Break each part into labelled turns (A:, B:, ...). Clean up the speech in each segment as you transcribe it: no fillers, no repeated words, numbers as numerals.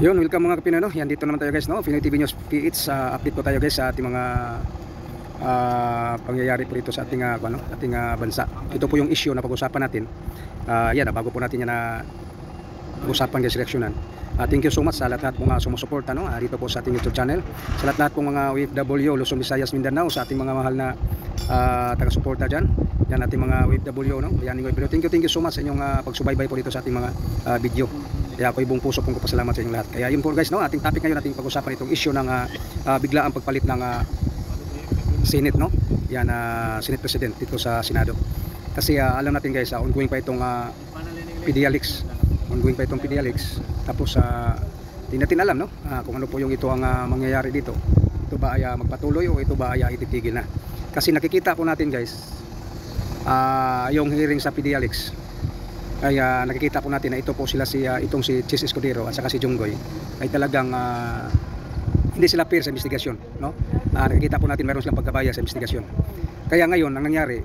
A: Yun, welcome mga kapinoy, no? Yan, dito naman tayo guys, no? Pinoy TV News PH, update po tayo guys sa ating mga pangyayari po dito sa ating, ating bansa. Ito po yung issue na pag-usapan natin. Yan, bago po natin yan na pag-usapan guys, reaksyonan. Thank you so much sa lahat mga sumusuporta, no? Dito po sa ating YouTube channel. Sa lahat po mga OFW, Luzon, Visayas, Mindanao, sa ating mga mahal na taga-suporta dyan. Yan ating mga OFW, no? Yan, thank you so much sa inyong pagsubaybay po dito sa ating mga video. Kaya ako buong puso pong pasalamat sa inyong lahat. Kaya yun po guys, no? Ating topic ngayon, ating pag-usapan itong issue ng biglaang pagpalit ng Senate, no? Yan, Senate President dito sa Senado. Kasi alam natin guys, ongoing pa itong PDLX. Ongoing pa itong PDLX. Tapos hindi natin alam, no? Kung ano po yung ito ang mangyayari dito. Ito ba ay magpatuloy o ito ba ay ititigil na? Kasi nakikita po natin guys, yung hearing sa PDLX. Kaya nakikita po natin na ito po sila itong si Chis Escudero at saka si Junggoy ay talagang hindi sila fair sa investigasyon, no? Nakikita po natin meron silang pagkabaya sa investigasyon. Kaya ngayon ang nangyari,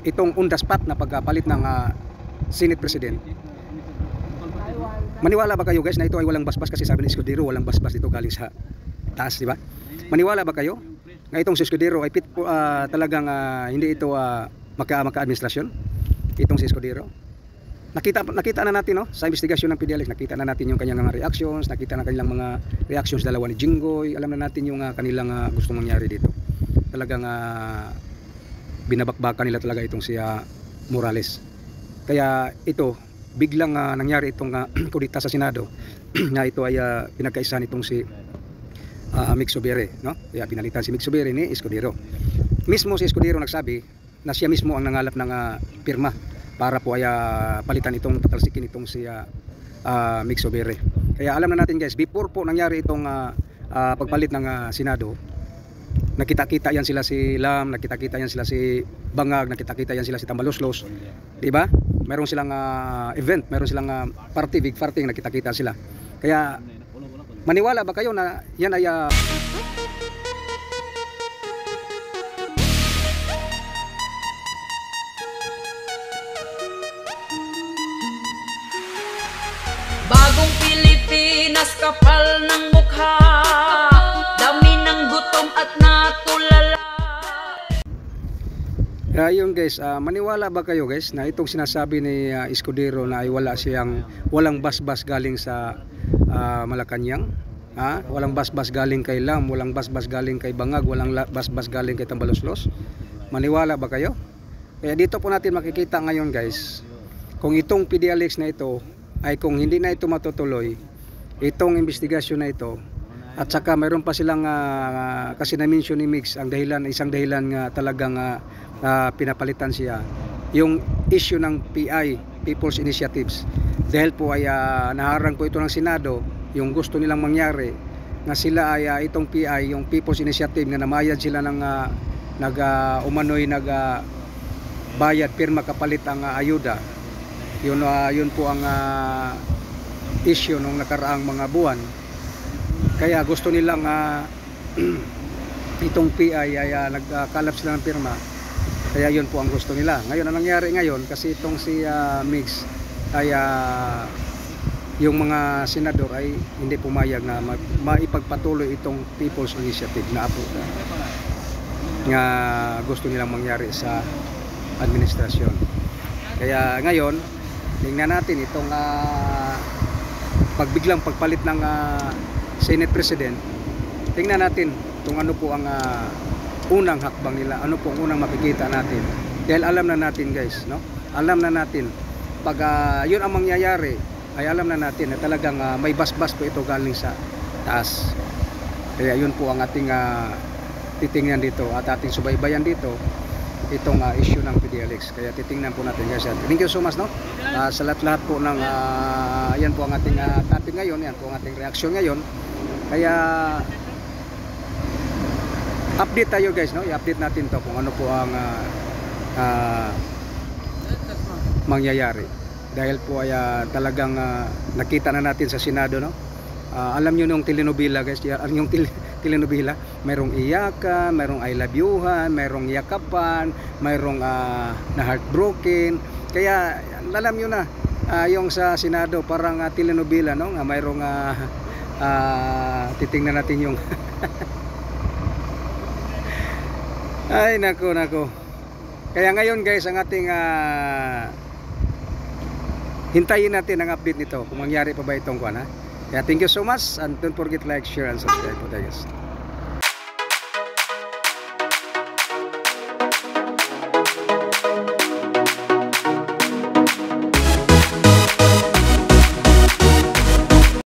A: itong on the spot na pagpalit ng Senate President, maniwala ba kayo guys na ito ay walang basbas? Kasi sabi ni Escudero walang basbas dito galing sa taas, di ba? Maniwala ba kayo na itong si Escudero ay talagang hindi ito maka-administrasyon, itong si Escudero? Nakita na natin, no, sa investigasyon ng PDLX, nakita na natin yung kanyang mga reactions, nakita na kanilang mga reactions dalawa ni Jinggoy. Alam na natin yung kanilang gustong mangyari dito. Talagang binabakbakan nila talaga itong si Morales. Kaya ito, biglang nangyari itong kudita sa Senado na ito ay pinagkaisahan itong si Mig Zubiri, no? Kaya pinalitan si Mig Zubiri ni Escudero. Mismo si Escudero nagsabi na siya mismo ang nangalap ng pirma para po ay palitan itong tatalsikin itong si Mig Zubiri. Kaya alam na natin guys, before po nangyari itong pagpalit ng Senado, nakita-kita yan sila si Lam, nakita-kita yan sila si Bangag, nakita-kita yan sila si Tambaloslos, di ba? Meron silang event, meron silang party, big party, nakita-kita sila. Kaya maniwala ba kayo na yan ay
B: Bagong Pilipinas, kapal ng mukha, dami ng gutom at natulala.
A: Yun guys, maniwala ba kayo guys na itong sinasabi ni Escudero na ay walang basbas galing sa Malacanang, walang basbas galing kay Lam, walang basbas galing kay Bangag, walang basbas galing kay Tambaloslos? Maniwala ba kayo? Kaya dito po natin makikita ngayon guys, kung itong PDLX na ito ay kung hindi na ito matutuloy, itong investigasyon na ito, at saka mayroon pa silang kasi na-mention ni Mix ang dahilan, isang dahilan nga talagang pinapalitan siya, yung issue ng PI, People's Initiatives, dahil po ay naharang po ito ng Senado, yung gusto nilang mangyari na sila ay itong PI, yung People's Initiative, na namayad sila ng bayad pirma kapalit ang ayuda. Yun po ang issue nung nakaraang mga buwan. Kaya gusto nilang itong PI ay nagkalap sila ng pirma. Kaya yun po ang gusto nila. Ngayon, ang nangyari ngayon, kasi itong si Mix ay yung mga senador ay hindi pumayag na maipagpatuloy itong People's Initiative na apo nga gusto nilang mangyari sa administrasyon. Kaya ngayon, tingnan natin itong pagbiglang pagpalit ng Senate President. Tingnan natin kung ano po ang unang hakbang nila, ano po ang unang makikita natin. Dahil alam na natin guys, no? Alam na natin pag yun ang mangyayari, ay alam na natin na talagang may basbas po ito galing sa taas. Kaya yun po ang ating titingnan dito at ating subaybayan dito, itong issue ng PDLX. Kaya titingnan po natin guys. Thank you so much, no? Sa lahat po ng yan po ang ating topic ngayon, yan po ang ating reaction ngayon. Kaya update tayo guys, no? I-update natin to kung ano po ang mangyayari. Dahil po ay talagang nakita na natin sa Senado, no? Alam nyo nung telenovela guys, yung telenovela, mayroong iyakan, mayroong I love youhan, mayroong yakapan, mayroong na heartbroken. Kaya alam nyo na yung sa Senado parang telenovela, no? Mayroong titingnan natin yung ay nako. Kaya ngayon guys, ang ating hintayin natin ang update nito kung mangyari pa ba itong kuan ha. Kaya thank you so much and don't forget like, share and subscribe po tayo guys.